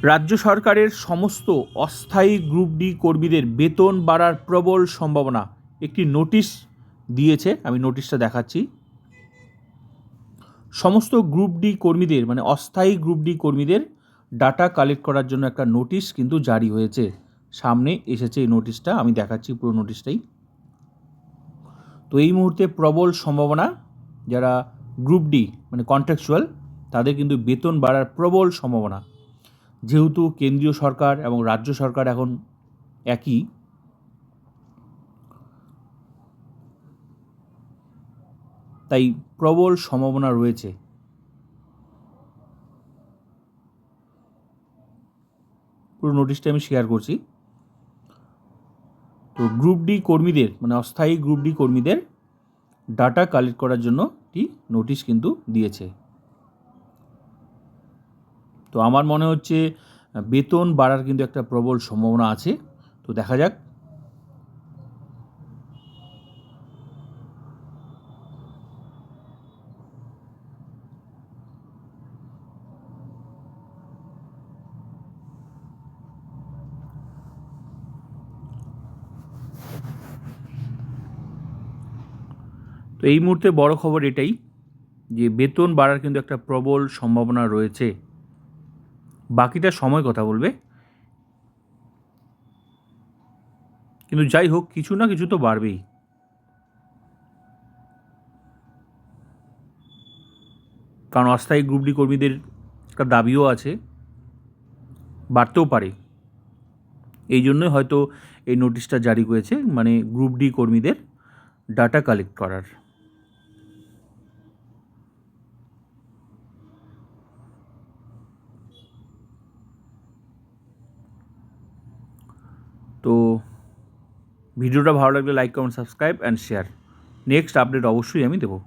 রাজ্য সরকারের সমস্ত অস্থায়ী গ্রুপ ডি কর্মীদের বেতন বাড়ার প্রবল সম্ভাবনা, একটি নোটিশ দিয়েছে। আমি নোটিশটা দেখাচ্ছি। সমস্ত গ্রুপ ডি কর্মীদের মানে অস্থায়ী গ্রুপ ডি কর্মীদের ডাটা কালেক্ট করার জন্য একটা নোটিশ কিন্তু জারি হয়েছে। সামনে এসেছে এই নোটিশটা, আমি দেখাচ্ছি পুরো নোটিশটাই। তো এই মুহূর্তে প্রবল সম্ভাবনা, যারা গ্রুপ ডি মানে কন্ট্রাকচুয়াল, তাদের কিন্তু বেতন বাড়ার প্রবল সম্ভাবনা। যেহেতু কেন্দ্রীয় সরকার এবং রাজ্য সরকার এখন একই, তাই প্রবল সম্ভাবনা রয়েছে। পুরো নোটিশটা আমি শেয়ার করছি। তো গ্রুপ ডি কর্মীদের মানে অস্থায়ী গ্রুপ ডি কর্মীদের ডাটা কালেক্ট করার জন্য একটি নোটিশ কিন্তু দিয়েছে। তো আমার মনে হচ্ছে বেতন বাড়ার কিন্তু একটা প্রবল সম্ভাবনা আছে। তো দেখা যাক। তো এই মুহূর্তে বড় খবর এটাই যে বেতন বাড়ার কিন্তু একটা প্রবল সম্ভাবনা রয়েছে। বাকিটা সময় কথা বলবে, কিন্তু যাই হোক কিছু না কিছু তো বাড়বেই। কারণ অস্থায়ী গ্রুপ ডি কর্মীদের একটা দাবিও আছে, বাড়তেও পারে। এই জন্যই হয়তো এই নোটিশটা জারি করেছে, মানে গ্রুপ ডি কর্মীদের ডাটা কালেক্ট করার। তো ভিডিওটা ভালো লাগলে like, comment, subscribe and share. Next update অবশ্যই আমি দেবো।